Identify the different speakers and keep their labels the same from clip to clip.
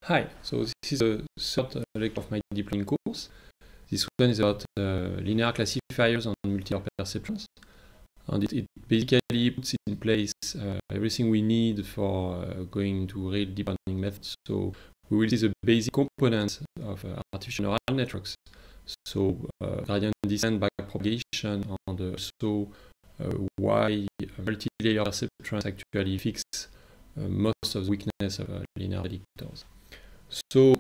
Speaker 1: Hi, so this is the third lecture of my deep learning course. This one is about linear classifiers on multi-layer perceptrons. And it basically puts in place everything we need for going to real deep learning methods. So we will see the basic components of artificial neural networks. So gradient descent, backpropagation, and also why multi-layer perceptrons actually fix most of the weakness of linear predictors. So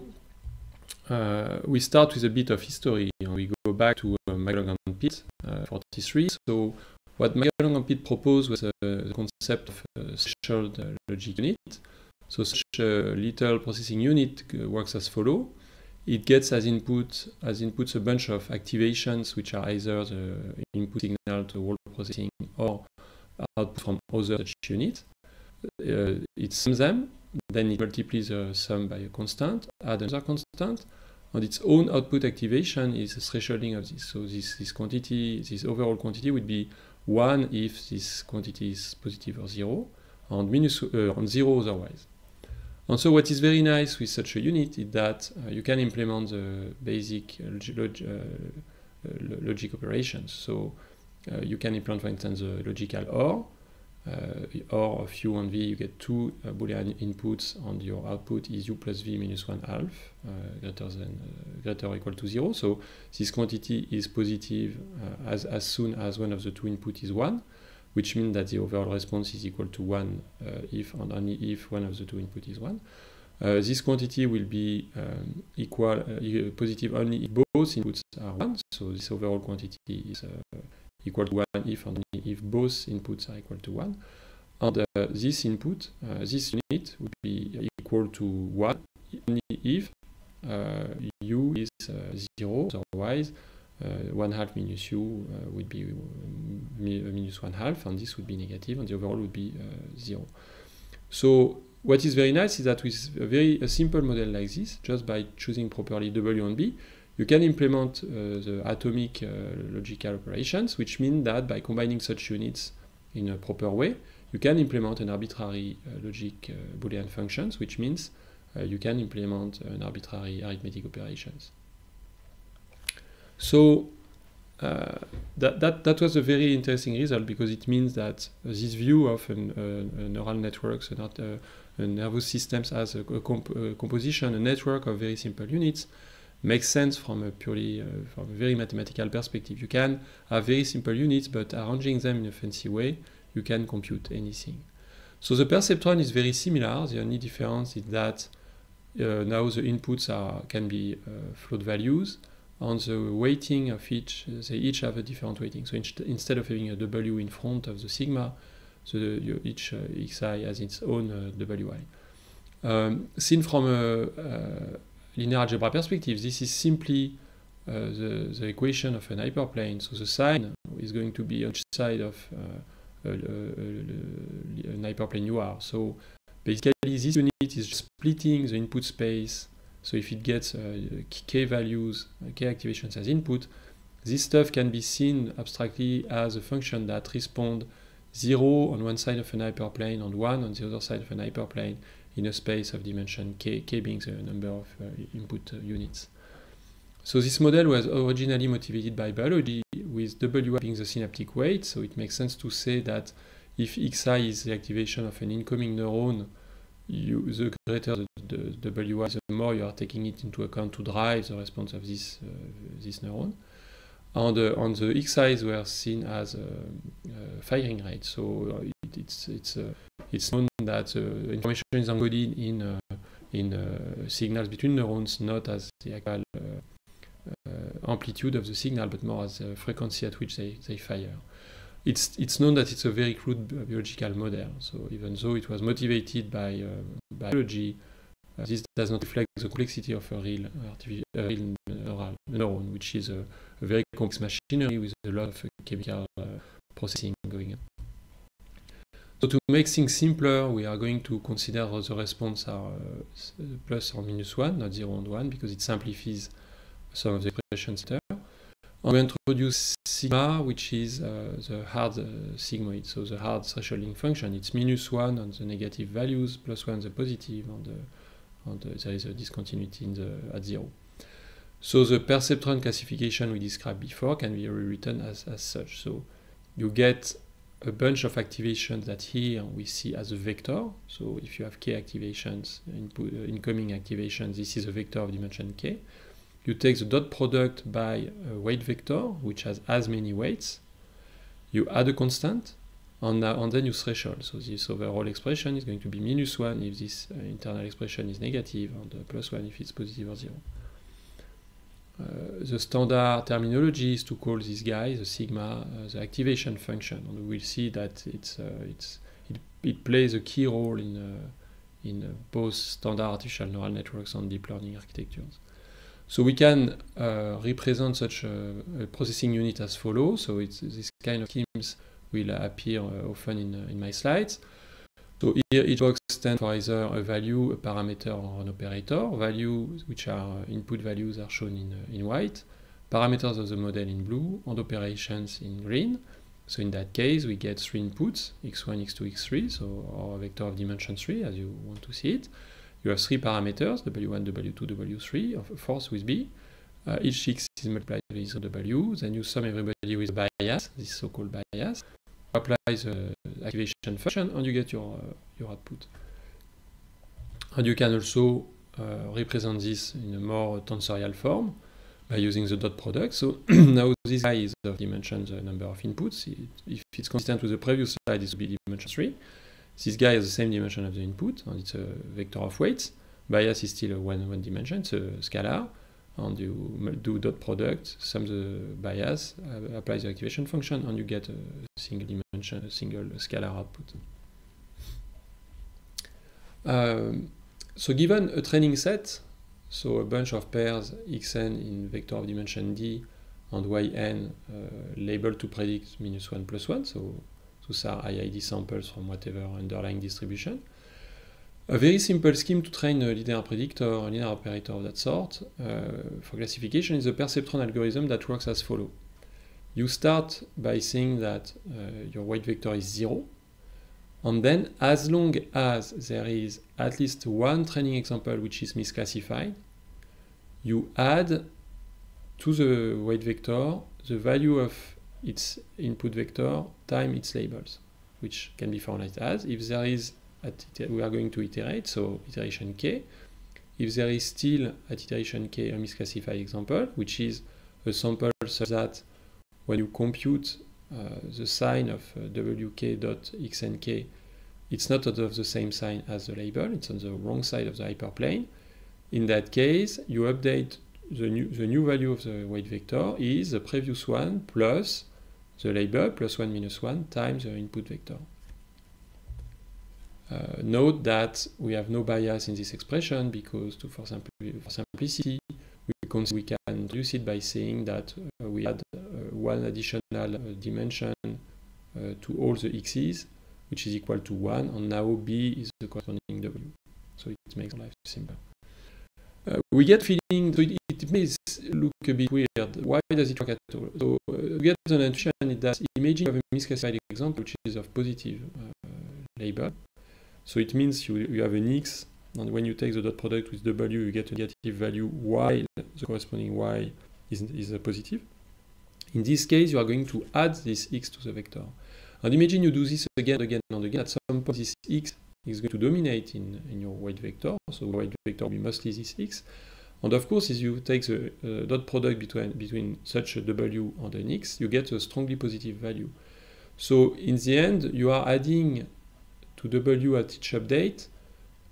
Speaker 1: we start with a bit of history. We go back to McLaughlin and Pitt, 43. So what McLaughlin and Pitt proposed was the concept of a threshold logic unit. So such a little processing unit works as follows. It gets as inputs a bunch of activations, which are either the input signal to word processing or output from other such units. It sums them. Then it multiplies the sum by a constant, add another constant, and its own output activation is a thresholding of this. So this overall quantity would be 1 if this quantity is positive or 0, and 0 otherwise. And so what is very nice with such a unit is that you can implement the basic logic operations. So you can implement, for instance, the logical OR of u and v. You get two Boolean inputs, and your output is u plus v minus 1/2 greater or equal to 0. So this quantity is positive as soon as one of the two inputs is 1, which means that the overall response is equal to 1 if and only if one of the two inputs is 1. This quantity will be positive only if both inputs are 1. So this overall quantity is equal to 1 if and only if both inputs are equal to 1. And this input, this unit, would be equal to 1 only if u is 0. Otherwise, 1/2 minus u would be minus 1/2, and this would be negative, and the overall would be 0. So what is very nice is that with a simple model like this, just by choosing properly w and b, you can implement the atomic logical operations, which mean that by combining such units in a proper way, you can implement an arbitrary logic Boolean functions, which means you can implement an arbitrary arithmetic operations. So that was a very interesting result, because it means that this view of neural networks, nervous systems as a composition, a network of very simple units, makes sense from a very mathematical perspective. You can have very simple units, but arranging them in a fancy way, you can compute anything. So the perceptron is very similar. The only difference is that now the inputs can be float values, and the weighting of they each have a different weighting. So instead of having a W in front of the sigma, each xi has its own Wi. Seen from a linear algebra perspective, this is simply the equation of an hyperplane. So the sign is going to be on each side of an hyperplane UR. So basically, this unit is splitting the input space. So if it gets k values, k activations as input, this stuff can be seen abstractly as a function that responds 0 on one side of an hyperplane and 1 on the other side of an hyperplane in a space of dimension k being the number of input units. So this model was originally motivated by biology, with Wi being the synaptic weight. So it makes sense to say that if xi is the activation of an incoming neuron, the greater the Wi, the more you are taking it into account to drive the response of this neuron. And the xi's were seen as firing rate. So it's known that information is encoded in signals between neurons, not as the actual amplitude of the signal, but more as the frequency at which they fire. It's known that it's a very crude biological model. So even though it was motivated by biology, this does not reflect the complexity of a real neural neuron, which is a very complex machinery with a lot of chemical processing going on. So to make things simpler, we are going to consider the response are plus or minus 1, not 0 and 1, because it simplifies some of the expressions there. And we introduce sigma, which is the hard sigmoid, so the hard thresholding function. It's minus 1 on the negative values, plus 1 on the positive, and there is a discontinuity at 0. So the perceptron classification we described before can be rewritten as such. So you get a bunch of activations that here we see as a vector. So if you have k activations, incoming activations, this is a vector of dimension k. You take the dot product by a weight vector, which has as many weights. You add a constant, and then you threshold. So this overall expression is going to be -1 if this internal expression is negative, and +1 if it's positive or 0. The standard terminology is to call this guy, the sigma, the activation function, and we'll see that it plays a key role in both standard artificial neural networks and deep learning architectures. So we can represent such a processing unit as follows. So this kind of schemes will appear often in my slides. So here each box stands for either a value, a parameter, or an operator. Values, which are input values, are shown in white. Parameters of the model in blue, and operations in green. So in that case, we get 3 inputs, x1, x2, x3, so our vector of dimension 3, as you want to see it. You have 3 parameters, w1, w2, w3, of course with b. Each x is multiplied with w, then you sum everybody with bias, this so-called bias. Apply the activation function, and you get your output. And you can also represent this in a more tensorial form by using the dot product. So now this guy is of dimension the number of inputs. If it's consistent with the previous slide, this will be dimension 3. This guy has the same dimension of the input, and it's a vector of weights. Bias is still a one dimension, it's a scalar. And you do dot product, sum the bias, apply the activation function, and you get a single dimension, a single scalar output. So given a training set, so a bunch of pairs xn in vector of dimension d and yn labeled to predict -1, +1, so those are IID samples from whatever underlying distribution. A very simple scheme to train a linear predictor, a linear operator of that sort, for classification is a perceptron algorithm that works as follows. You start by saying that your weight vector is 0, and then as long as there is at least one training example which is misclassified, you add to the weight vector the value of its input vector times its labels, which can be formulated as, if there is we are going to iterate, so iteration k. If there is still at iteration k a misclassified example, which is a sample such that when you compute the sign of wk.xnk, it's not of the same sign as the label, it's on the wrong side of the hyperplane. In that case, you update the new value of the weight vector is the previous one plus the label +1 -1 times the input vector. Note that we have no bias in this expression because for simplicity, we can reduce it by saying that we add one additional dimension to all the x's, which is equal to 1, and now b is the corresponding w. So it makes life simple. We get feeling, so it may look a bit weird. Why does it work at all? So we get an intuition that imagine you have a misclassified example which is of positive label. So it means you have an x, and when you take the dot product with w, you get a negative value while the corresponding y is a positive. In this case, you are going to add this x to the vector. And imagine you do this again and again and again. At some point, this x is going to dominate in your weight vector. So the weight vector will be mostly this x. And of course, if you take the dot product between such a w and an x, you get a strongly positive value. So in the end, you are adding to w at each update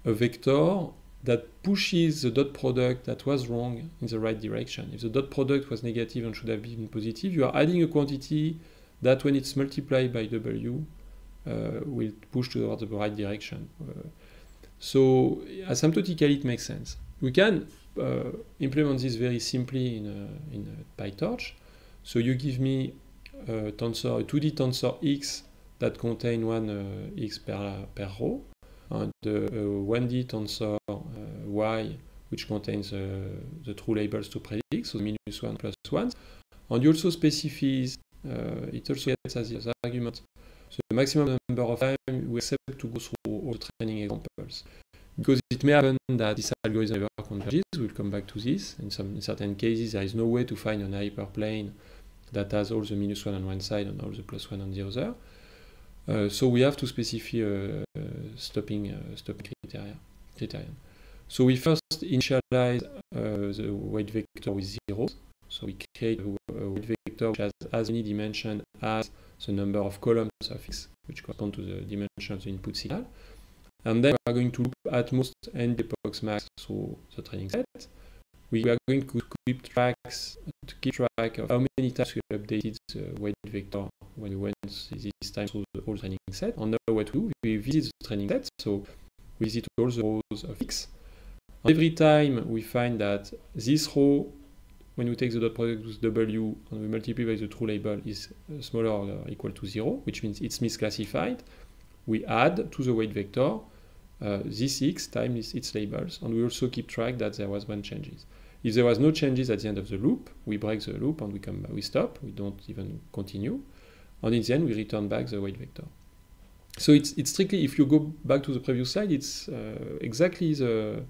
Speaker 1: a vector that pushes the dot product that was wrong in the right direction. If the dot product was negative and should have been positive, you are adding a quantity that when it's multiplied by w will push towards the right direction. So asymptotically it makes sense. We can implement this very simply in PyTorch. So you give me a 2D tensor x that contain one x per row, and a 1D tensor y which contains the true labels to predict, so -1 +1. And you also specify, it also gets as the argument, the maximum number of time we accept to go through all the training examples. because it may happen that this algorithm never converges. We'll come back to this. In certain cases, there is no way to find an hyperplane that has all the -1 on one side and all the +1 on the other. So we have to specify stopping criterion. So we first initialize the weight vector with zeros. So we create a weight vector which has as many dimensions as the number of columns of x, which correspond to the dimension of the input signal. And then we are going to loop at most n epochs max through the training set. We are going to keep track of how many times we updated the weight vector when we went this time through the whole training set. And now what we do, we visit the training set, so we visit all the rows of x. And every time we find that this row, when we take the dot product with w and we multiply by the true label, is smaller or equal to 0, which means it's misclassified, we add to the weight vector this x times its labels, and we also keep track that there was one changes. If there was no changes at the end of the loop, we break the loop and we stop, we don't even continue, and in the end we return back the weight vector. So it's strictly, if you go back to the previous slide, it's exactly the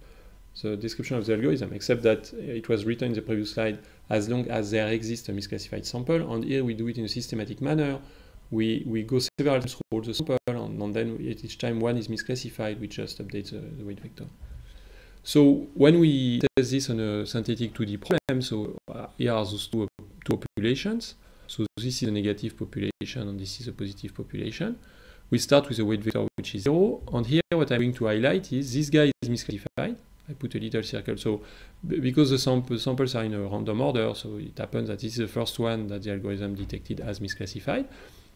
Speaker 1: description of the algorithm, except that it was written in the previous slide as long as there exists a misclassified sample, and here we do it in a systematic manner. We go several times through all the sample, and then at each time one is misclassified, we just update the weight vector. So when we test this on a synthetic 2D problem, so here are those two populations. So this is a negative population and this is a positive population. We start with a weight vector which is 0, and here what I'm going to highlight is this guy is misclassified. I put a little circle, so because the samples are in a random order, so it happens that this is the first one that the algorithm detected as misclassified.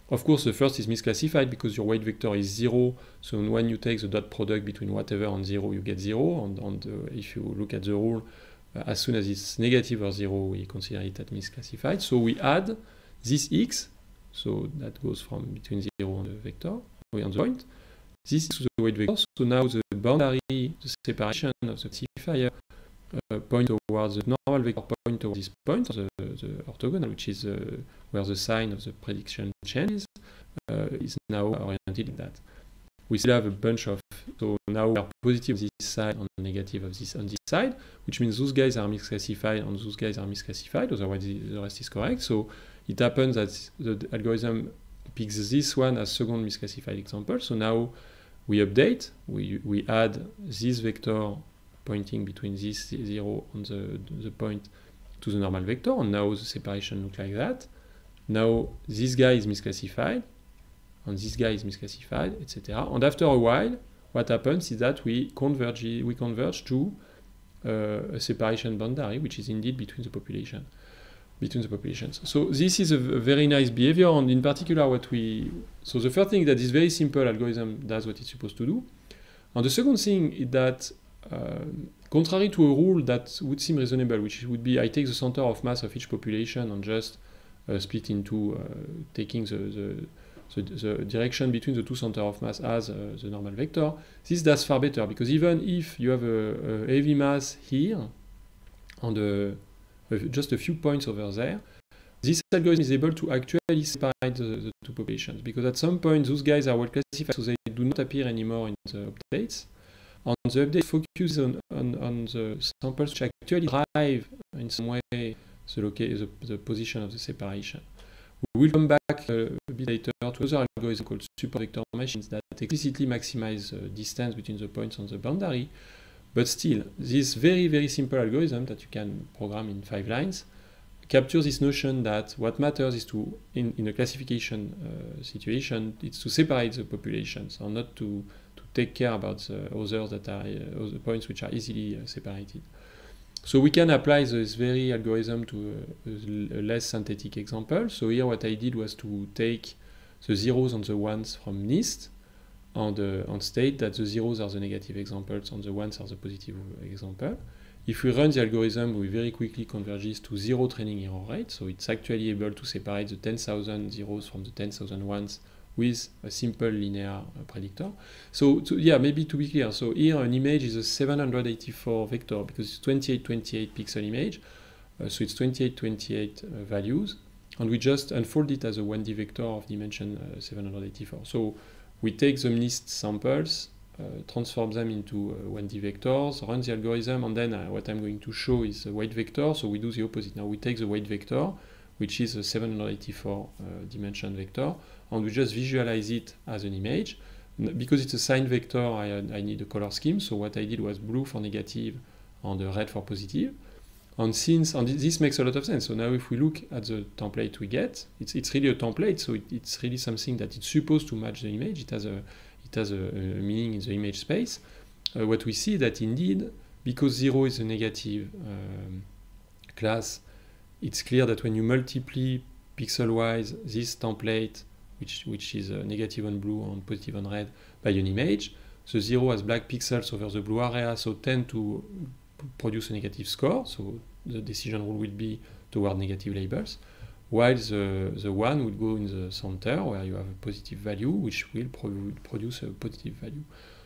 Speaker 1: Of course, the first is misclassified because your weight vector is 0, so when you take the dot product between whatever and 0, you get 0, and if you look at the rule, as soon as it's negative or 0, we consider it as misclassified. So we add this x, so that goes from between 0 and the vector, on the point. This is the weight vector, so now the boundary, the separation of the classifier point towards the normal vector point towards this point, the orthogonal, which is where the sign of the prediction changes, is now oriented like that. We still have a bunch of, so now we are positive on this side and negative of this on this side, which means those guys are misclassified and those guys are misclassified, otherwise the rest is correct. So it happens that the algorithm picks this one as second misclassified example. So now we update, we add this vector pointing between this 0 and the point to the normal vector, and now the separation looks like that. Now this guy is misclassified, and this guy is misclassified, etc. And after a while, what happens is that we converge to a separation boundary, which is indeed between the populations. So this is a very nice behavior, and in particular so the first thing that this very simple algorithm does what it's supposed to do. And the second thing is that contrary to a rule that would seem reasonable, which would be I take the center of mass of each population and just split into taking the direction between the two center of mass as the normal vector, this does far better, because even if you have a heavy mass here and just a few points over there, this algorithm is able to actually separate the two populations, because at some point those guys are well classified, so they do not appear anymore in the updates. And the update focuses on the samples which actually drive in some way the position of the separation. We will come back a bit later to other algorithms called super vector machines that explicitly maximize the distance between the points on the boundary. But still, this very, very simple algorithm that you can program in 5 lines captures this notion that what matters is to, in a classification situation, it's to separate the populations and not to take care about the others that are the points which are easily separated. So we can apply this very algorithm to a less synthetic example. So here what I did was to take the zeros and the ones from NIST and state that the zeros are the negative examples and the ones are the positive example. If we run the algorithm, we very quickly converges to 0 training error rate. So it's actually able to separate the 10,000 zeros from the 10,000 ones with a simple linear predictor. So yeah, maybe to be clear, so here an image is a 784 vector because it's 2828 pixel image, so it's 2828 values, and we just unfold it as a 1D vector of dimension 784. So we take the NIST samples, transform them into 1D vectors, run the algorithm, and then what I'm going to show is the weight vector. So we do the opposite. Now we take the weight vector, which is a 784 dimension vector, and we just visualize it as an image. Because it's a sign vector, I need a color scheme. So what I did was blue for negative and red for positive. And this makes a lot of sense. So now if we look at the template we get, it's really a template. So it's really something that it's supposed to match the image. It has a meaning in the image space. What we see that indeed, because 0 is a negative class, it's clear that when you multiply pixel-wise this template, which is negative on blue and positive on red, by an image, the 0 has black pixels over the blue area, so tend to produce a negative score, so the decision rule will be toward negative labels, while the 1 will go in the center where you have a positive value, which will produce a positive value.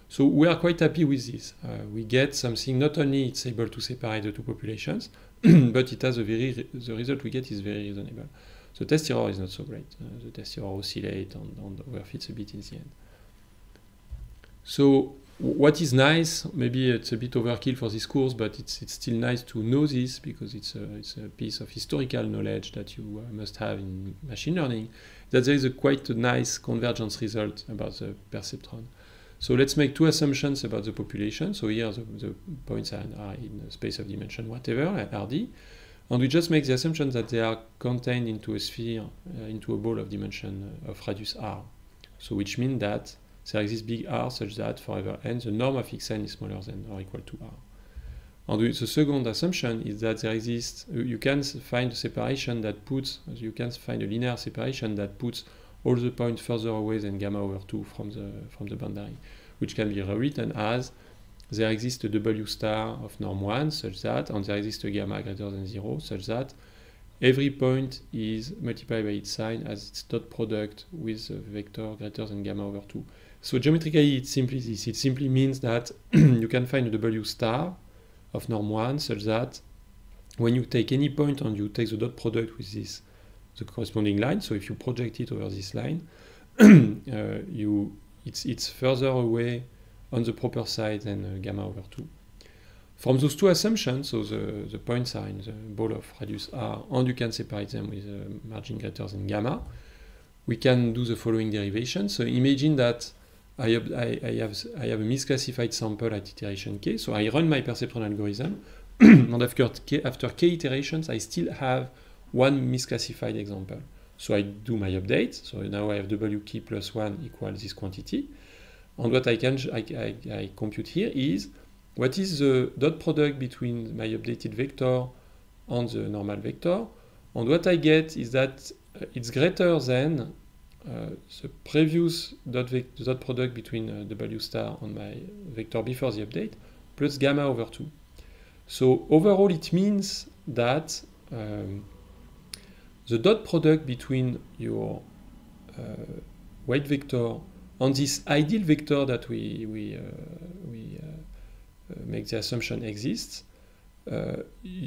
Speaker 1: So we are quite happy with this. We get something, not only it's able to separate the two populations, but it has the result we get is very reasonable. The test error is not so great. The test error oscillates and overfits a bit in the end. So what is nice, maybe it's a bit overkill for this course, but it's still nice to know this because it's a piece of historical knowledge that you must have in machine learning, that there is quite a nice convergence result about the perceptron. So let's make two assumptions about the population. So here the points are in a space of dimension whatever, RD, and we just make the assumption that they are contained into a sphere, into a ball of dimension of radius r. So which means that there exists big R such that forever n the norm of xn is smaller than or equal to r. And the second assumption is that there exists, you can find a separation that puts, you can find a linear separation that puts all the points further away than gamma over 2 from the boundary, which can be rewritten as there exists a W star of norm 1 such that, and there exists a gamma greater than 0 such that every point is multiplied by its sign as its dot product with a vector greater than gamma over 2. So geometrically it's simply this. It simply means that you can find a W star of norm 1 such that when you take any point and you take the dot product with this, the corresponding line, so if you project it over this line, it's further away on the proper side than gamma over 2. From those two assumptions, so the points are in the ball of radius r, and you can separate them with a margin greater than gamma, we can do the following derivation. So imagine that I have a misclassified sample at iteration k, so I run my perceptron algorithm, and after k iterations, I still have one misclassified example. So I do my update, so now I have wk plus 1 equals this quantity, and what I compute here is what is the dot product between my updated vector and the normal vector, and what I get is that it's greater than the previous dot product between W star and my vector before the update plus gamma over 2. So overall it means that the dot product between your weight vector and this ideal vector that we make the assumption exists,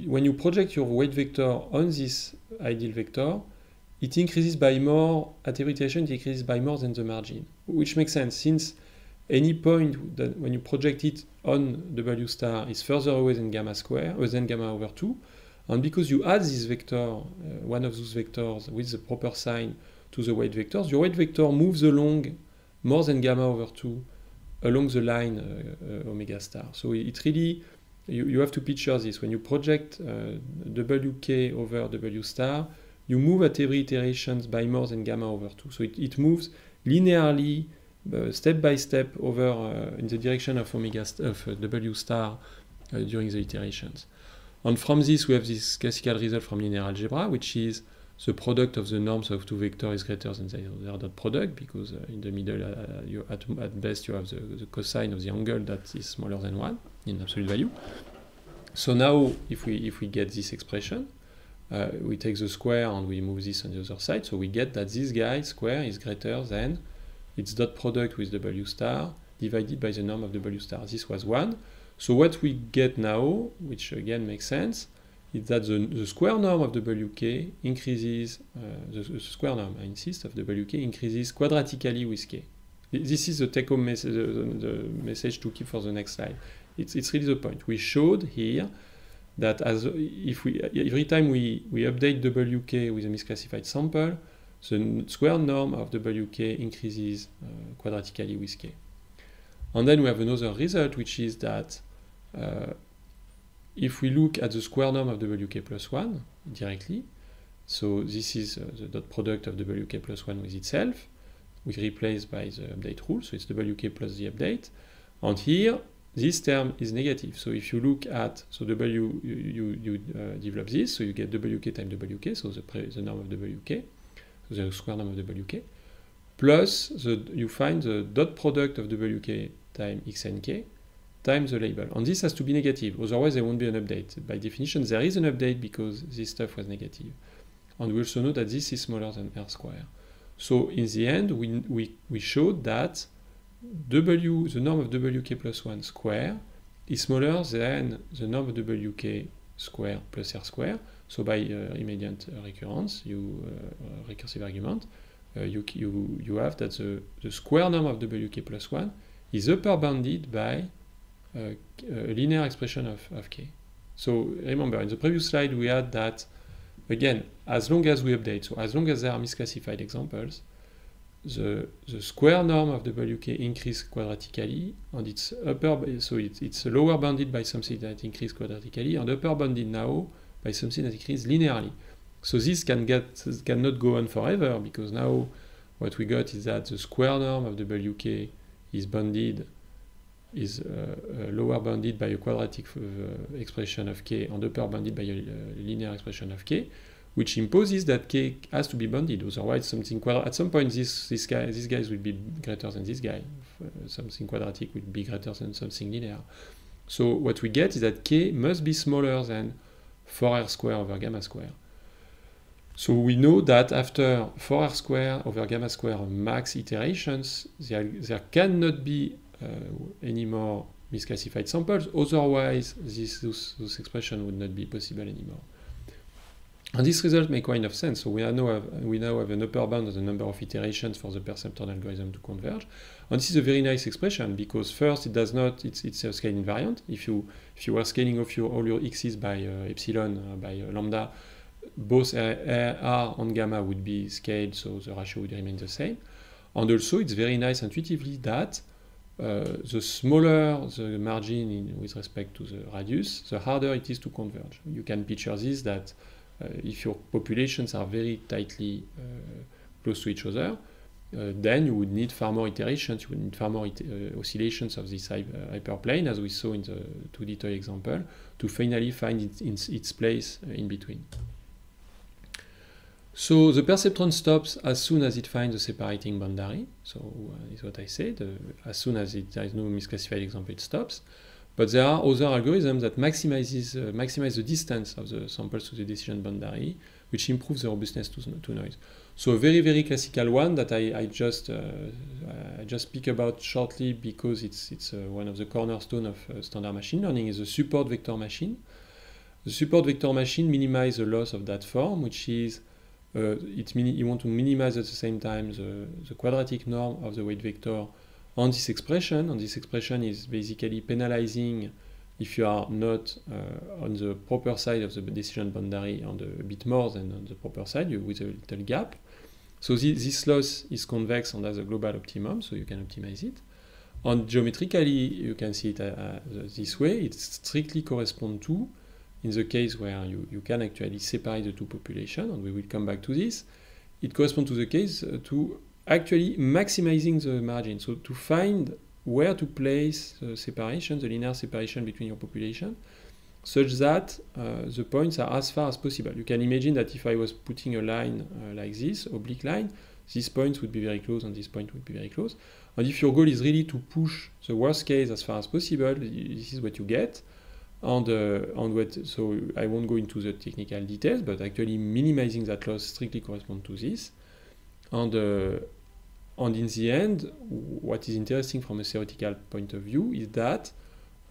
Speaker 1: when you project your weight vector on this ideal vector, it increases by more, at every iteration it increases by more than the margin, which makes sense since any point that when you project it on W star is further away than gamma square, or than gamma over 2, and because you add this vector, one of those vectors with the proper sign to the weight vectors, your weight vector moves along more than gamma over 2 along the line omega star. So it really, you have to picture this. When you project wk over W star, you move at every iteration by more than gamma over 2. So it moves linearly, step by step over in the direction of omega of W star during the iterations. And from this, we have this classical result from linear algebra, which is the product of the norms of two vectors is greater than their dot product, because in the middle, at best, you have the cosine of the angle that is smaller than 1 in absolute value. So now, if we get this expression, we take the square and we move this on the other side, so we get that this guy square is greater than its dot product with W star divided by the norm of W star. This was 1. So what we get now, which again makes sense, is that the square norm of wk increases, the square norm, I insist, of wk increases quadratically with k. this is the take-home message, the message to keep for the next slide. It's really the point. We showed here that every time we update WK with a misclassified sample, the square norm of WK increases quadratically with K. And then we have another result, which is that if we look at the square norm of WK plus 1 directly, so this is the dot product of WK plus 1 with itself, we replace by the update rule, so it's WK plus the update. And here, this term is negative. So if you look at, so you develop this, so you get WK times WK, so the norm of WK, so the square norm of WK, plus you find the dot product of WK times XNK times the label. And this has to be negative, otherwise there won't be an update. By definition, there is an update because this stuff was negative. And we also know that this is smaller than R square. So in the end, we showed that the norm of WK plus 1 square is smaller than the norm of WK square plus R square. So by immediate recurrence, recursive argument, you have that the square norm of WK plus 1 is upper bounded by a linear expression of K. So remember, in the previous slide we had that, again, as long as we update, so as long as there are misclassified examples, the square norm of WK increase quadratically, and it's it's lower bounded by something that increase quadratically, and upper bounded now by something that increase linearly. So this cannot go on forever, because now what we got is that the square norm of WK is bounded, is lower bounded by a quadratic expression of K and upper bounded by a linear expression of K, which imposes that K has to be bounded. Otherwise, something at some point these guys will be greater than this guy. Something quadratic will be greater than something linear. So what we get is that K must be smaller than 4R square over gamma square. So we know that after 4R square over gamma square max iterations, there cannot be any more misclassified samples. Otherwise, those expression would not be possible anymore. And this result makes kind of sense. So we now have an upper bound of the number of iterations for the perceptron algorithm to converge. And this is a very nice expression, because first it's a scale invariant. If you were scaling off all your x's by epsilon, by lambda, both R and gamma would be scaled, so the ratio would remain the same. And also it's very nice intuitively that the smaller the margin with respect to the radius, the harder it is to converge. You can picture this, that if your populations are very tightly close to each other, then you would need far more iterations, you would need far more oscillations of this hyperplane, as we saw in the 2D toy example, to finally find its place in between. So the perceptron stops as soon as it finds a separating boundary. So is what I said. As soon as there is no misclassified example, it stops. But there are other algorithms that maximize the distance of the samples to the decision boundary, which improves the robustness to noise. So a very, very classical one that I just speak about shortly, because it's one of the cornerstones of standard machine learning, is the support vector machine. The support vector machine minimizes the loss of that form, which is you want to minimize at the same time the quadratic norm of the weight vector on this expression, and this expression is basically penalizing if you are not on the proper side of the decision boundary, and a bit more than on the proper side, with a little gap. So this loss is convex and has a global optimum, so you can optimize it. And geometrically, you can see it this way. It strictly corresponds to, in the case where you can actually separate the two populations, and we will come back to this, it corresponds to the case to actually maximizing the margin. So to find where to place the separation, the linear separation between your population, such that the points are as far as possible. You can imagine that if I was putting a line like this, oblique line, these points would be very close and this point would be very close. And if your goal is really to push the worst case as far as possible, this is what you get. So I won't go into the technical details, but actually minimizing that loss strictly corresponds to this. And in the end, what is interesting from a theoretical point of view is that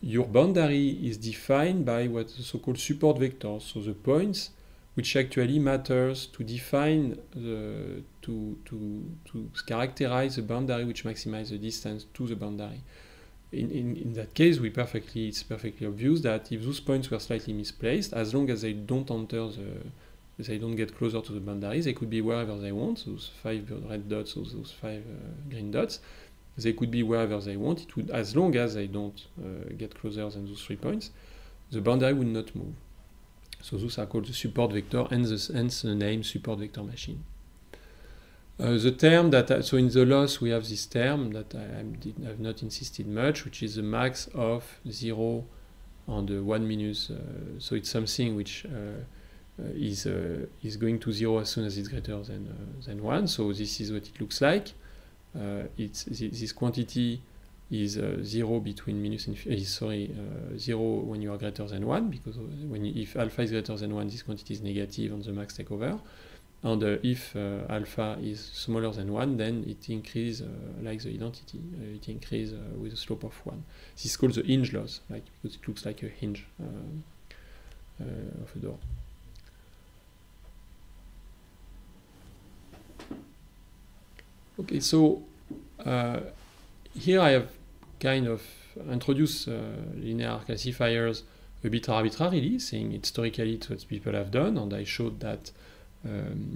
Speaker 1: your boundary is defined by what the so-called support vectors, so the points which actually matters to define to characterize the boundary which maximizes the distance to the boundary. In that case, it's perfectly obvious that if those points were slightly misplaced, as long as they don't enter they don't get closer to the boundary, they could be wherever they want. Those 5 red dots, or those 5 green dots, they could be wherever they want. It would, as long as they don't get closer than those 3 points, the boundary will not move. So those are called the support vector, and hence the name support vector machine. The term that, so in the loss we have this term that I've not insisted much, which is the max of 0 on the 1 minus, so it's something which is going to 0 as soon as it's greater than 1, so this is what it looks like. This quantity is 0 between minus infinity, 0 when you are greater than 1, because if alpha is greater than 1, this quantity is negative on the max takeover. And if alpha is smaller than 1, then it increases like the identity. It increases with a slope of 1. This is called the hinge loss, because it looks like a hinge of a door. Okay, so here I have kind of introduced linear classifiers a bit arbitrarily, saying historically it's what people have done, and I showed that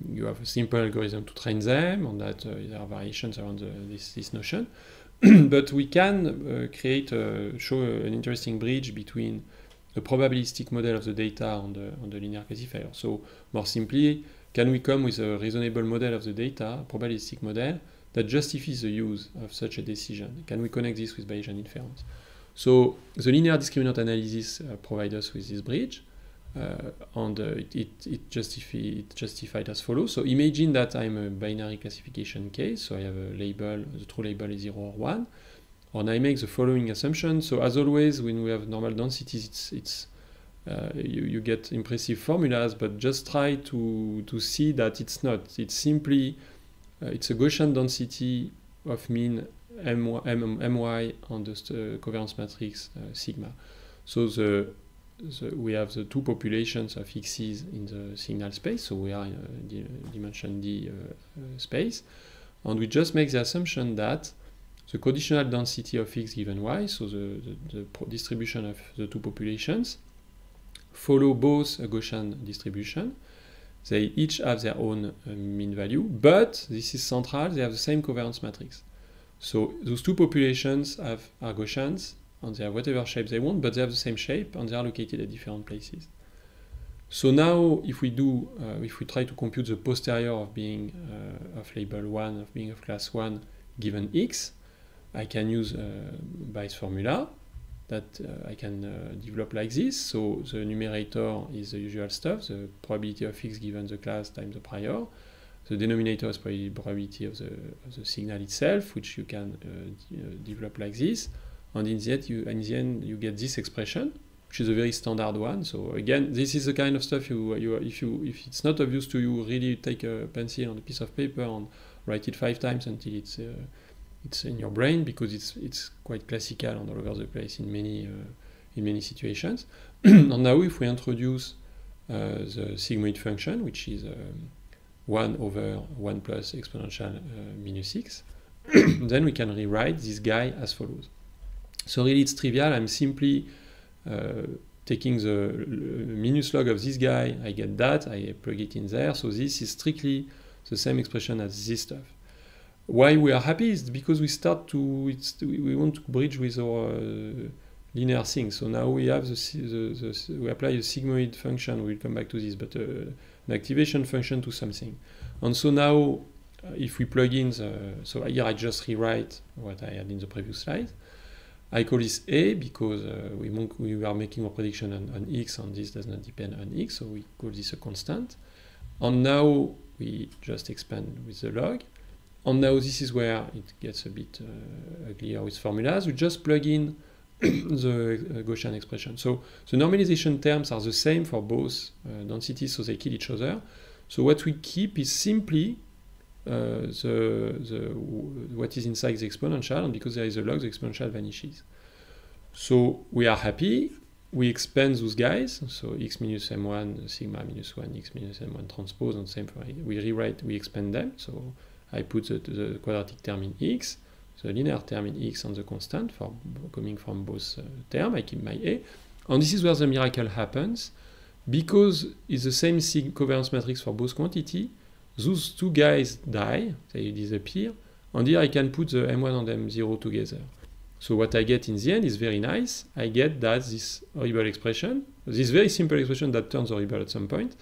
Speaker 1: you have a simple algorithm to train them, and that there are variations around this notion. But we can show an interesting bridge between the probabilistic model of the data on the linear classifier. So more simply, can we come with a reasonable model of the data, a probabilistic model, that justifies the use of such a decision? Can we connect this with Bayesian inference? So the linear discriminant analysis provides us with this bridge. And it justified as follows. So imagine that I'm a binary classification case, so I have a label, the true label is 0 or 1, and I make the following assumption. So as always, when we have normal densities, you get impressive formulas, but just try to see that it's not. It's simply, it's a Gaussian density of mean my on the covariance matrix sigma. So we have the 2 populations of x's in the signal space, so we are in a dimension d space, and we just make the assumption that the conditional density of x given y, so the distribution of the 2 populations, follow both a Gaussian distribution. They each have their own mean value, but this is central, they have the same covariance matrix. So those 2 populations are Gaussians, and they have whatever shape they want, but they have the same shape, and they are located at different places. So now, if we try to compute the posterior of being of label 1, of being of class 1, given x, I can use Bayes' formula that I can develop like this. So the numerator is the usual stuff, the probability of x given the class times the prior. The denominator is probability of the signal itself, which you can develop like this. And in the end, you get this expression, which is a very standard one. So again, this is the kind of stuff if it's not obvious to you, really take a pencil on a piece of paper and write it 5 times until it's in your brain, because it's quite classical and all over the place in many situations. And now, if we introduce the sigmoid function, which is 1 over 1 plus exponential minus x, then we can rewrite this guy as follows. So really it's trivial, I'm simply taking the minus log of this guy, I get that, I plug it in there, so this is strictly the same expression as this stuff. Why we are happy is because we we want to bridge with our linear thing. So now we have we apply a sigmoid function, we'll come back to this, but an activation function to something. And so now if we plug in so here I just rewrite what I had in the previous slide. I call this A because we are making a prediction on x, and this does not depend on x, so we call this a constant. And now we just expand with the log. And now this is where it gets a bit uglier with formulas. We just plug in the Gaussian expression. So the normalization terms are the same for both densities, so they kill each other. So what we keep is simply what is inside the exponential, and because there is a log, the exponential vanishes. So we are happy. we expand those guys, so x minus m1 sigma minus 1 x minus m1 transpose, and same for we rewrite, we expand them. So I put the quadratic term in x, the linear term in x, and the constant for coming from both terms. I keep my a, and this is where the miracle happens, because it's the same covariance matrix for both quantity. Those two guys die, they disappear, and here I can put the m1 and m0 together. So what I get in the end is very nice. I get that this horrible expression, this very simple expression that turns horrible at some point,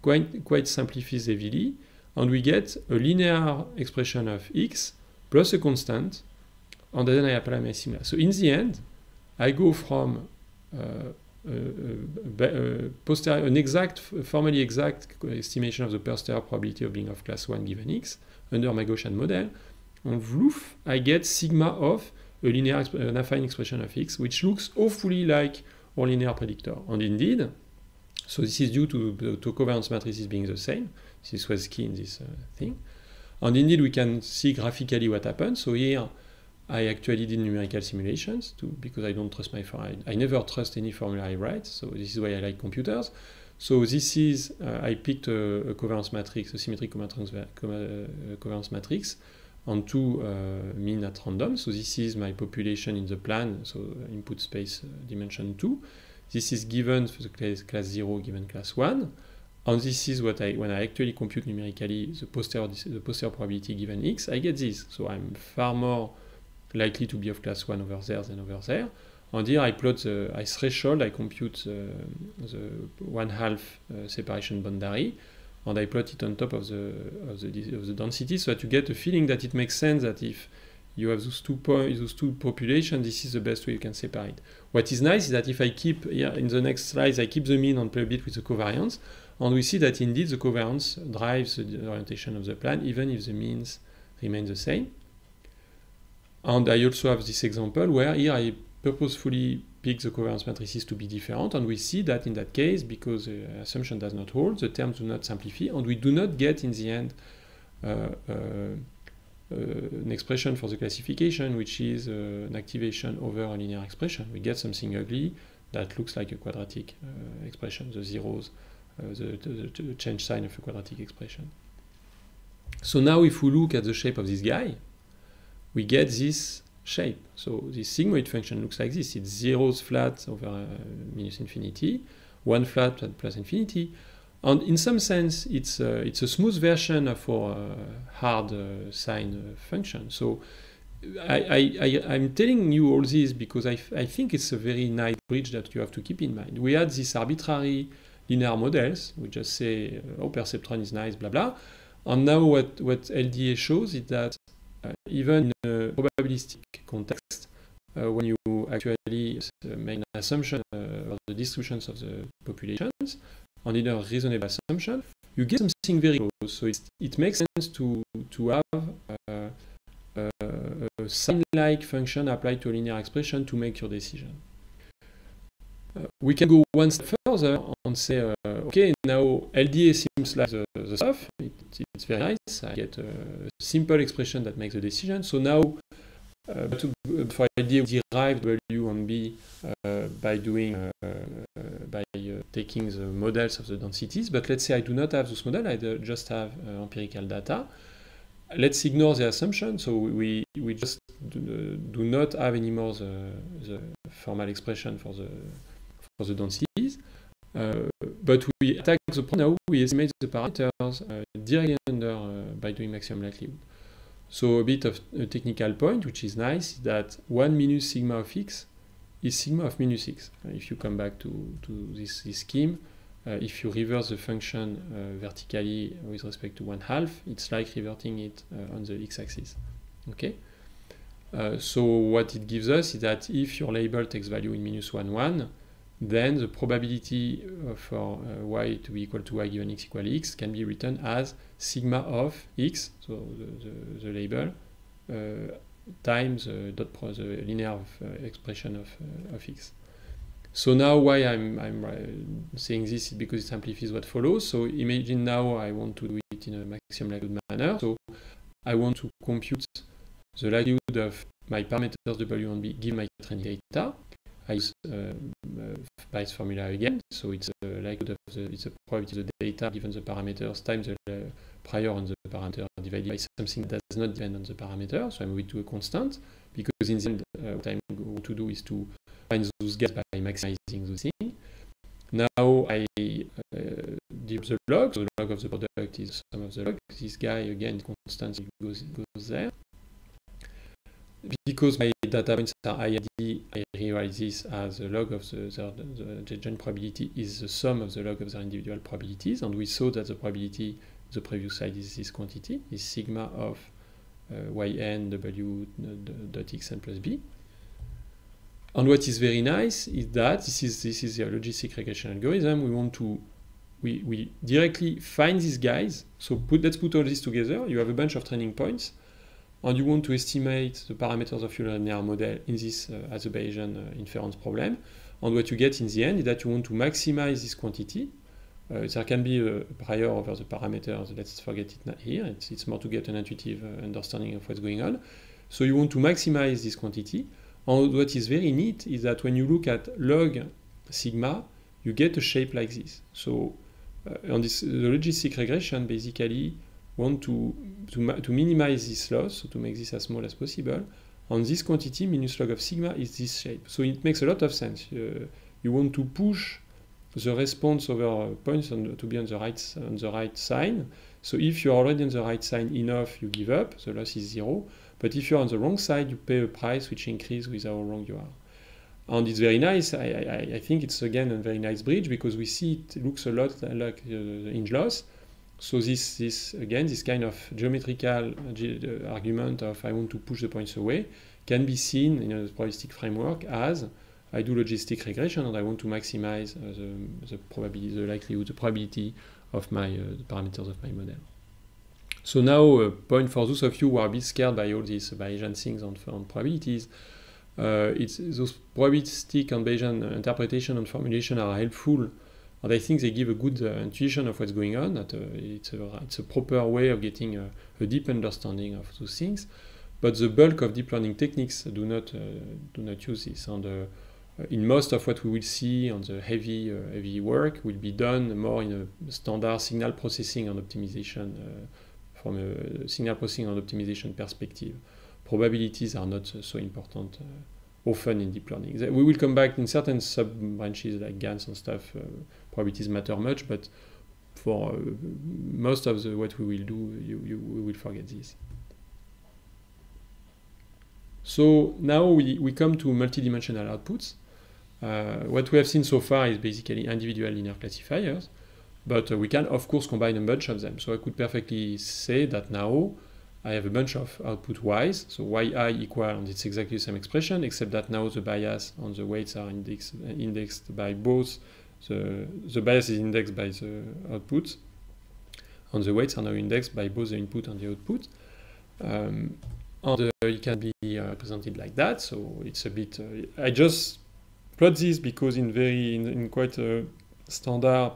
Speaker 1: quite simplifies heavily, and we get a linear expression of x plus a constant, and then I apply my sigma. So in the end, I go from an exact, formally exact estimation of the posterior probability of being of class 1 given x under my Gaussian model, and vloof, I get sigma of a linear, an affine expression of x, which looks awfully like our linear predictor. And indeed, so this is due to the two covariance matrices being the same. This was key in this thing. And indeed, we can see graphically what happens. So here, I actually did numerical simulations because I don't trust I never trust any formula I write. So this is why I like computers. So this is, I picked a covariance matrix, a symmetric covariance matrix, and two mean at random. So this is my population in the plan, so input space dimension 2. This is given for the class 0 given class 1. And this is what when I actually compute numerically the posterior probability given x, I get this. So I'm far more likely to be of class 1 over there than over there. And here I plot I threshold, I compute the 1/2 separation boundary, and I plot it on top of the density, so that you get a feeling that it makes sense that if you have those two populations, this is the best way you can separate. What is nice is that if I keep, here in the next slides, I keep the mean and play a bit with the covariance, and we see that indeed the covariance drives the orientation of the plan, even if the means remain the same. And I also have this example where here I purposefully pick the covariance matrices to be different, and we see that in that case, because the assumption does not hold, the terms do not simplify, and we do not get in the end an expression for the classification, which is an activation over a linear expression. We get something ugly that looks like a quadratic expression, the zeros, the change sign of a quadratic expression. So now if we look at the shape of this guy, we get this shape. So this sigmoid function looks like this. It's zeros flat over minus infinity, 1 flat plus infinity. And in some sense, it's a smooth version of our hard sine function. So I'm telling you all this because I think it's a very nice bridge that you have to keep in mind. We had these arbitrary linear models. We just say, oh, perceptron is nice, blah, blah. And now what LDA shows is that even in a probabilistic context, when you actually make an assumption of the distributions of the populations, and in a reasonable assumption, you get something very close. So it makes sense to have a sine-like function applied to a linear expression to make your decision. We can go one step further and say, okay, now LDA seems like the stuff. It's very nice. I get a simple expression that makes the decision. So now, for LDA, we derive W and B by doing taking the models of the densities. But let's say I do not have this model. I just have empirical data. Let's ignore the assumption. So we just do not have anymore the formal expression for the densities, but we attack the problem now. We estimate the parameters directly under by doing maximum likelihood. So a bit of a technical point, which is nice, is that 1 minus sigma of x is sigma of minus x. If you come back to this scheme, if you reverse the function vertically with respect to 1/2, it's like reverting it on the x-axis. Okay. So what it gives us is that if your label takes value in -1, 1, then the probability for y to be equal to y given x equal x can be written as sigma of x, so the label, times the linear expression of x. So now why I'm saying this is because it simplifies what follows. So imagine now I want to do it in a maximum likelihood manner. So I want to compute the likelihood of my parameters W and B given my training data. I use Bayes formula again, so it's it's a probability of the data given the parameters times the prior on the parameter divided by something that does not depend on the parameter, so I move it to a constant, because in the end what I'm going to do is to find those guys by maximizing the thing. Now I develop the log, so the log of the product is the sum of the log. This guy again constant goes there. Because my data points are IID, I rewrite this as the log of the joint probability is the sum of the log of the individual probabilities, and we saw that the probability, the previous slide, is this quantity, is sigma of yn w dot xn plus b. And what is very nice is that this is the logistic regression algorithm. We directly find these guys. So let's put all this together. You have a bunch of training points, and you want to estimate the parameters of your linear model in this as a Bayesian inference problem. And what you get in the end is that you want to maximize this quantity. There can be a prior over the parameters. Let's forget it here. It's more to get an intuitive understanding of what's going on. So you want to maximize this quantity. And what is very neat is that when you look at log sigma, you get a shape like this. So on this, the logistic regression basically want to minimize this loss, so to make this as small as possible. And this quantity minus log of sigma is this shape. So it makes a lot of sense. You want to push the response over points to be on the right side. So if you're already on the right side enough, you give up, the loss is 0. But if you're on the wrong side, you pay a price which increases with how wrong you are. And it's very nice. I think it's again a very nice bridge, because we see it looks a lot like the hinge loss. So this again, this kind of geometrical argument of I want to push the points away can be seen in a probabilistic framework as I do logistic regression and I want to maximize the probability, the likelihood, the probability of my parameters of my model. So now a point for those of you who are a bit scared by all these Bayesian things on probabilities. It's those probabilistic and Bayesian interpretation and formulation are helpful, and I think they give a good intuition of what's going on. That it's a proper way of getting a deep understanding of those things. But the bulk of deep learning techniques do not use this. And in most of what we will see on the heavy work will be done more in a standard signal processing and optimization. From a signal processing and optimization perspective, probabilities are not so important often in deep learning. We will come back in certain sub-branches like GANs and stuff, probabilities matter much, but for most of what we will do, we will forget this. So now we come to multidimensional outputs. What we have seen so far is basically individual linear classifiers. But we can, of course, combine a bunch of them. So I could perfectly say that now I have a bunch of output y's. So yi equal, and it's exactly the same expression, except that now the bias on the weights are indexed by both. The bias is indexed by the output, and the weights are now indexed by both the input and the output. And it can be represented like that. So it's a bit. I just plot this because in quite a standard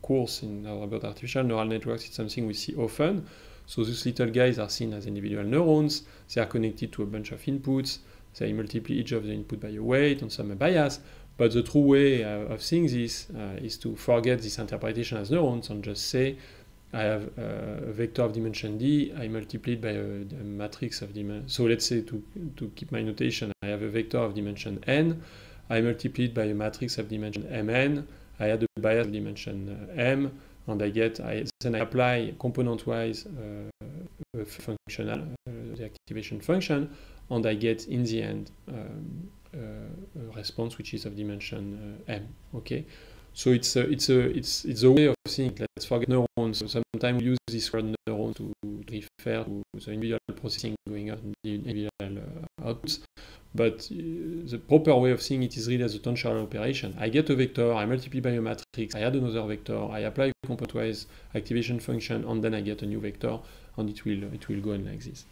Speaker 1: course about artificial neural networks, it's something we see often. So these little guys are seen as individual neurons. They are connected to a bunch of inputs. They multiply each of the input by a weight and some bias. But the true way of seeing this is to forget this interpretation as neurons and just say I have a vector of dimension d, I multiply it by a matrix of dimension. So let's say to keep my notation, I have a vector of dimension n, I multiply it by a matrix of dimension mn, I add a bias of dimension m, and then I apply component-wise functional, the activation function, and I get in the end a response which is of dimension m. Okay, so it's a way of seeing. Let's forget neurons. So sometimes we use this word neuron to refer to the individual processing going on in the individual outputs. But the proper way of seeing it is really as a tensorial operation. I get a vector, I multiply by a matrix, I add another vector, I apply component-wise activation function, and then I get a new vector, and it will go on like this.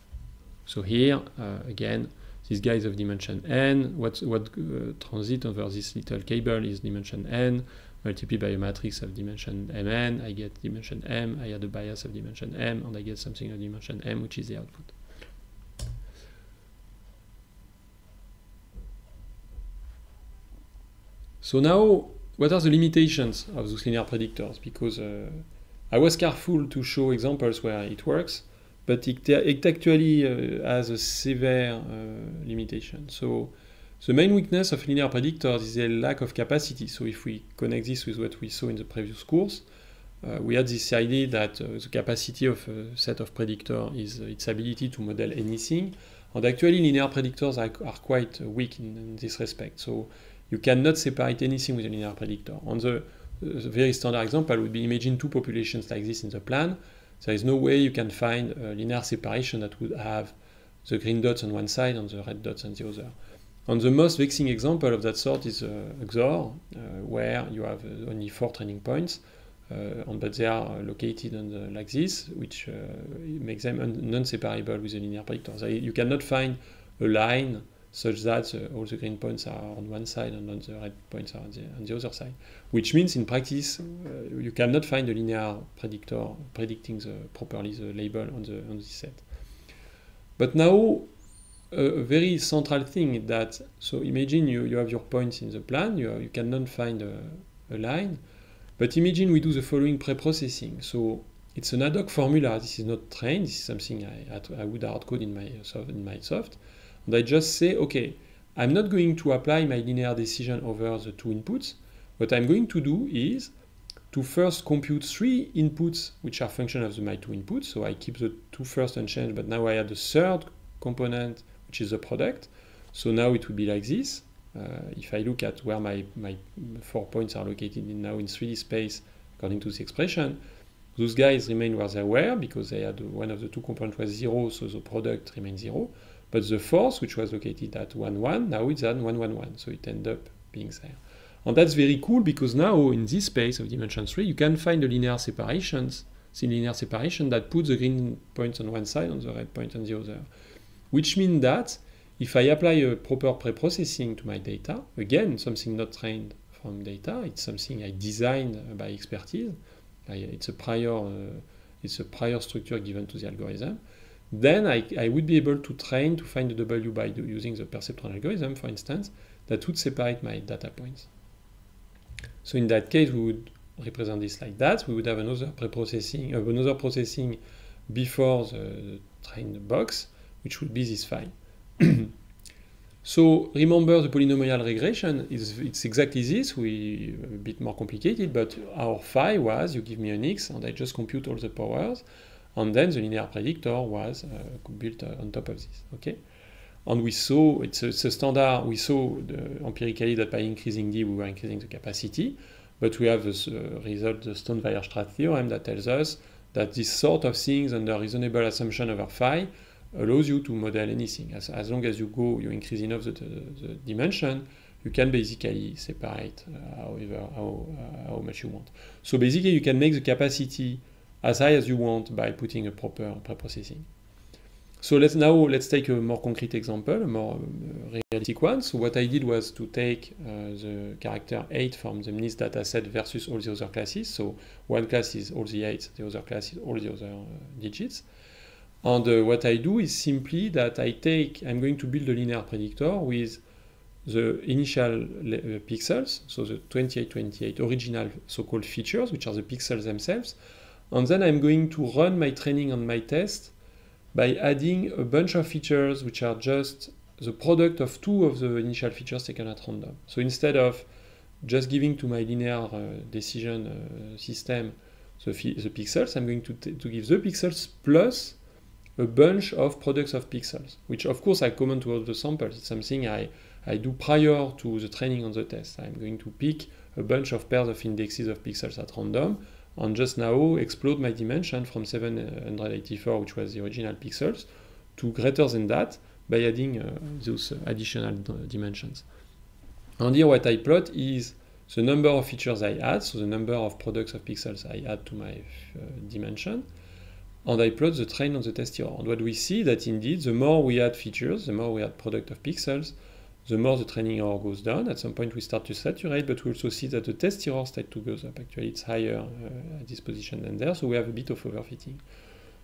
Speaker 1: So here again, this guy is of dimension n. What transit over this little cable is dimension n, multiplied by a matrix of dimension mn. I get dimension m. I add a bias of dimension m, and I get something of dimension m, which is the output. So now, what are the limitations of those linear predictors? Because I was careful to show examples where it works, but it actually has a severe limitation. So the main weakness of linear predictors is a lack of capacity. So if we connect this with what we saw in the previous course, we had this idea that the capacity of a set of predictors is its ability to model anything. And actually, linear predictors are quite weak in this respect. So you cannot separate anything with a linear predictor. On the very standard example would be, imagine two populations like this in the plan. There is no way you can find a linear separation that would have the green dots on one side and the red dots on the other. And the most vexing example of that sort is XOR, where you have only 4 training points, but they are located like this, which makes them non-separable with a linear predictor. So you cannot find a line such that all the green points are on one side and the red points are on the other side. Which means in practice, you cannot find a linear predictor predicting properly the label on this set. But now, a very central thing that, so imagine you have your points in the plan, you cannot find a line, but imagine we do the following pre-processing. So it's an ad hoc formula, this is not trained, this is something I would hard code in my soft. And I just say, okay, I'm not going to apply my linear decision over the 2 inputs. What I'm going to do is to first compute 3 inputs, which are function of my 2 inputs. So I keep the 2 first unchanged, but now I add the 3rd component, which is the product. So now it would be like this. If I look at where my 4 points are located now in 3D space, according to the expression, those guys remain where they were because they had one of the 2 components was 0, so the product remains 0. But the 4th, which was located at 1, 1, now it's at 1, 1, 1. So it ends up being there. And that's very cool because now in this space of dimension 3, you can find the linear separation that puts the green points on one side and the red point on the other. Which means that if I apply a proper pre-processing to my data, again, something not trained from data, it's something I designed by expertise, it's a prior structure given to the algorithm, then I would be able to train to find the W by using the perceptron algorithm, for instance, that would separate my data points. So in that case, we would represent this like that. We would have another processing before the trained box, which would be this file. So remember the polynomial regression, it's exactly this, a bit more complicated, but our phi was, you give me an x, and I just compute all the powers, and then the linear predictor was built on top of this, okay? And we saw, it's a standard, we saw empirically that by increasing d, we were increasing the capacity, but we have this result, the Stone-Weierstrass theorem, that tells us that this sort of things under reasonable assumption over phi allows you to model anything. As long as you increase enough the dimension, you can basically separate how much you want. So basically, you can make the capacity as high as you want by putting a proper pre-processing. So let's take a more concrete example, a more realistic one. So what I did was to take the character 8 from the MNIST dataset versus all the other classes. So one class is all the 8, the other class is all the other digits. And what I do is simply that I'm going to build a linear predictor with the initial pixels, so the 2828 original so-called features, which are the pixels themselves. And then I'm going to run my training and my test by adding a bunch of features which are just the product of 2 of the initial features taken at random. So instead of just giving to my linear decision system the pixels, I'm going to give the pixels plus a bunch of products of pixels, which of course I comment to all the samples. It's something I do prior to the training on the test. I'm going to pick a bunch of pairs of indexes of pixels at random and just now explode my dimension from 784, which was the original pixels, to greater than that by adding those additional dimensions. And here what I plot is the number of features I add, so the number of products of pixels I add to my dimension, and I plot the train on the test error. And what we see that indeed, the more we add features, the more we add product of pixels, the more the training error goes down. At some point we start to saturate, but we also see that the test error starts to go up. Actually, it's higher at this position than there, so we have a bit of overfitting.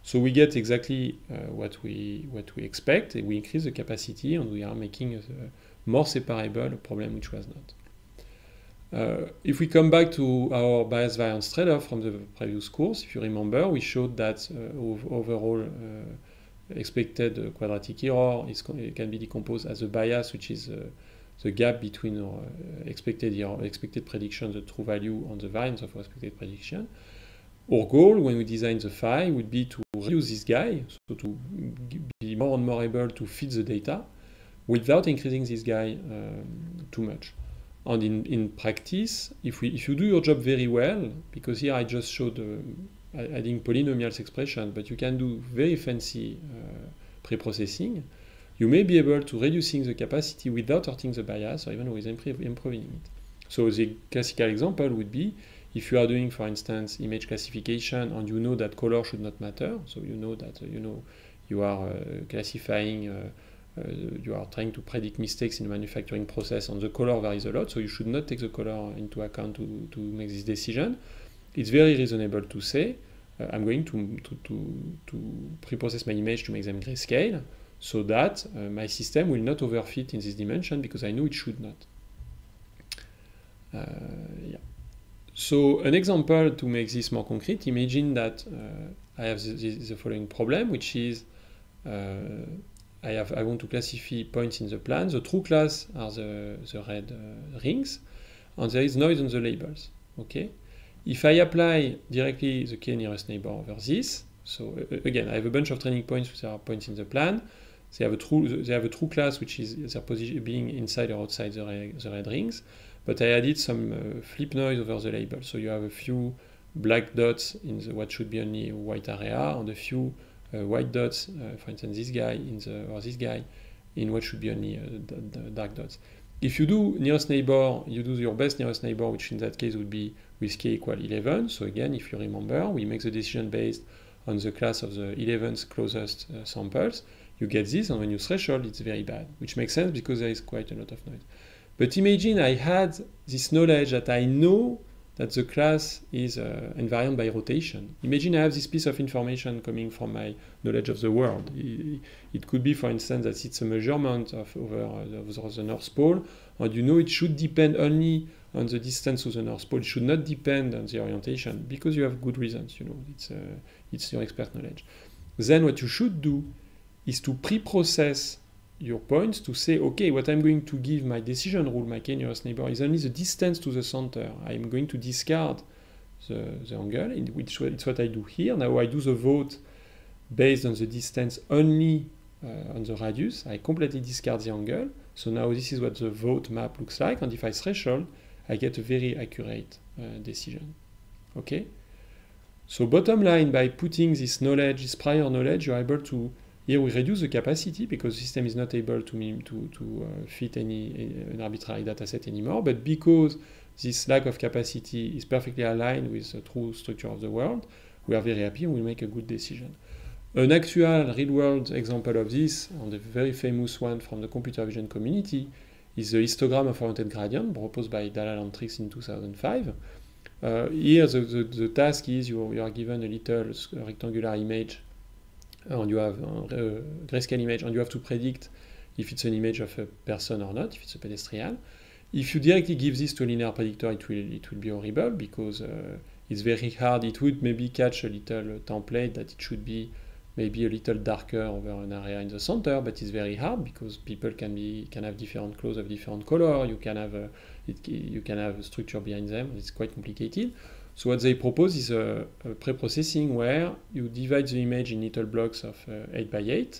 Speaker 1: So we get exactly what we expect, we increase the capacity, and we are making a more separable problem which was not. If we come back to our bias variance trade-off from the previous course, if you remember, we showed that overall expected quadratic error can be decomposed as a bias, which is the gap between our expected prediction, the true value, on the variance of our expected prediction. Our goal when we design the phi would be to reduce this guy, so to be more and more able to fit the data without increasing this guy too much. And in practice, if you do your job very well, because here I just showed adding polynomials expression, but you can do very fancy pre-processing, you may be able to reducing the capacity without hurting the bias or even with improving it. So the classical example would be if you are doing, for instance, image classification and you know that color should not matter, so you know that you are classifying, you are trying to predict mistakes in the manufacturing process and the color varies a lot, so you should not take the color into account to make this decision. It's very reasonable to say, I'm going to pre-process my image to make them grayscale, so that my system will not overfit in this dimension because I know it should not. Yeah. So an example to make this more concrete, imagine that I have the following problem, which is I want to classify points in the plan. The true class are the red rings, and there is noise on the labels. Okay. If I apply directly the k nearest neighbor over this, so again, I have a bunch of training points which are points in the plan. They have a true class which is their position being inside or outside the red rings, but I added some flip noise over the label. So you have a few black dots in what should be only a white area, and a few white dots, for instance this guy or this guy, in what should be only dark dots. If you do nearest neighbor, you do your best nearest neighbor, which in that case would be with k equal 11. So again, if you remember, we make the decision based on the class of the 11th closest samples. You get this, and when you threshold, it's very bad, which makes sense because there is quite a lot of noise. But imagine I had this knowledge that I know that the class is invariant by rotation. Imagine I have this piece of information coming from my knowledge of the world. It could be, for instance, that it's a measurement over the North Pole, and you know it should depend only on the distance to the North Pole. It should not depend on the orientation, because you have good reasons, you know, it's your expert knowledge. Then what you should do is to pre-process your points to say, okay, what I'm going to give my decision rule, my k nearest neighbor, is only the distance to the center. I'm going to discard the angle, which it's what I do here. Now I do the vote based on the distance only on the radius. I completely discard the angle. So now this is what the vote map looks like, and if I threshold, I get a very accurate decision. Okay? So bottom line, by putting this knowledge, this prior knowledge, you're able to. Here we reduce the capacity because the system is not able to fit an arbitrary data set anymore, but because this lack of capacity is perfectly aligned with the true structure of the world, we are very happy and we make a good decision. An actual real-world example of this, and a very famous one from the computer vision community, is the histogram of oriented gradient proposed by Dalal and Trix in 2005. Here the task is you are given a little rectangular image, and you have a grayscale image, and you have to predict if it's an image of a person or not, if it's a pedestrian. If you directly give this to a linear predictor, it will be horrible, because it's very hard. It would maybe catch a little template that it should be maybe a little darker over an area in the center, but it's very hard because people can have different clothes of different color. You can have a structure behind them. It's quite complicated. So what they propose is a pre-processing where you divide the image in little blocks of 8 by 8,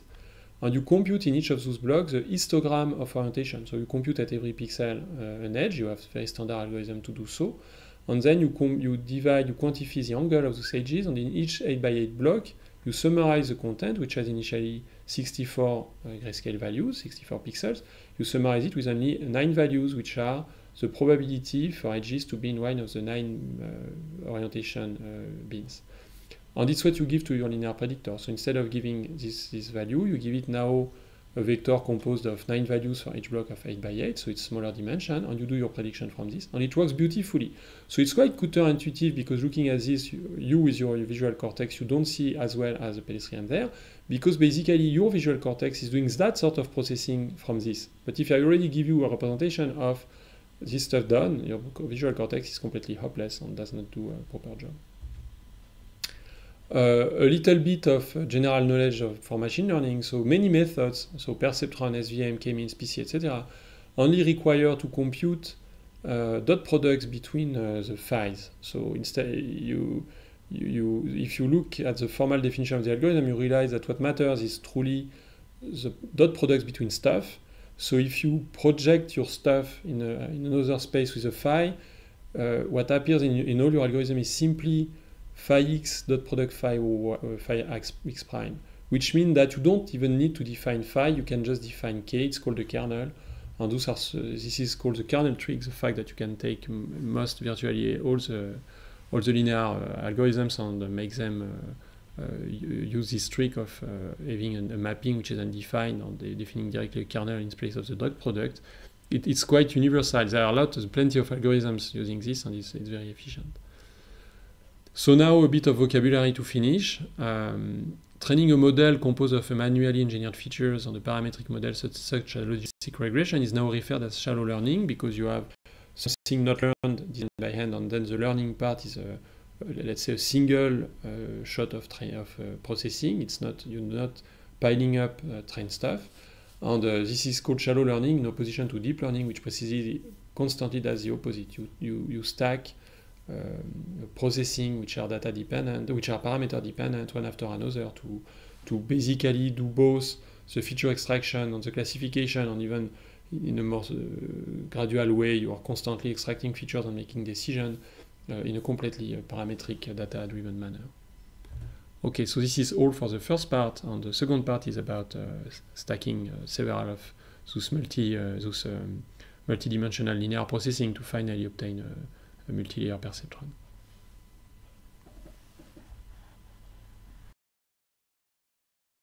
Speaker 1: and you compute in each of those blocks the histogram of orientation. So you compute at every pixel an edge. You have a very standard algorithm to do so. And then you quantify the angle of those edges, and in each 8 by 8 block, you summarize the content, which has initially 64 grayscale values, 64 pixels. You summarize it with only 9 values, which are the probability for edges to be in one of the 9 orientation bins. And it's what you give to your linear predictor. So instead of giving this value, you give it now a vector composed of 9 values for each block of 8 by 8, so it's smaller dimension, and you do your prediction from this, and it works beautifully. So it's quite counterintuitive, because looking at this, you with your visual cortex, you don't see as well as a pedestrian there, because basically your visual cortex is doing that sort of processing from this. But if I already give you a representation of this stuff done, your visual cortex is completely hopeless and does not do a proper job. A little bit of general knowledge for machine learning. So many methods, so perceptron, SVM, k-means, PC, etc., only require to compute dot products between the phi's. So instead, if you look at the formal definition of the algorithm, you realize that what matters is truly the dot products between stuff. So if you project your stuff in another space with a phi, what appears in all your algorithm is simply phi x dot product phi x prime, which means that you don't even need to define phi, you can just define k, it's called the kernel, and this is called the kernel trick, the fact that you can take most virtually all the linear algorithms and make them use this trick of having a mapping which is undefined and defining directly a kernel in place of the dot product. It's quite universal. There are plenty of algorithms using this, and it's very efficient. So now a bit of vocabulary to finish. Training a model composed of manually engineered features on a parametric model such as logistic regression is now referred as shallow learning, because you have something not learned designed by hand, and then the learning part is let's say a single shot of processing. You're not piling up trained stuff, and this is called shallow learning in opposition to deep learning, which precisely constantly does the opposite. You stack processing which are data dependent, which are parameter dependent, one after another, to basically do both the feature extraction and the classification, and even in a more gradual way you are constantly extracting features and making decisions in a completely parametric data driven manner. Okay, so this is all for the first part, and the second part is about stacking several of those multi-dimensional linear processing to finally obtain a multi-layer perceptron.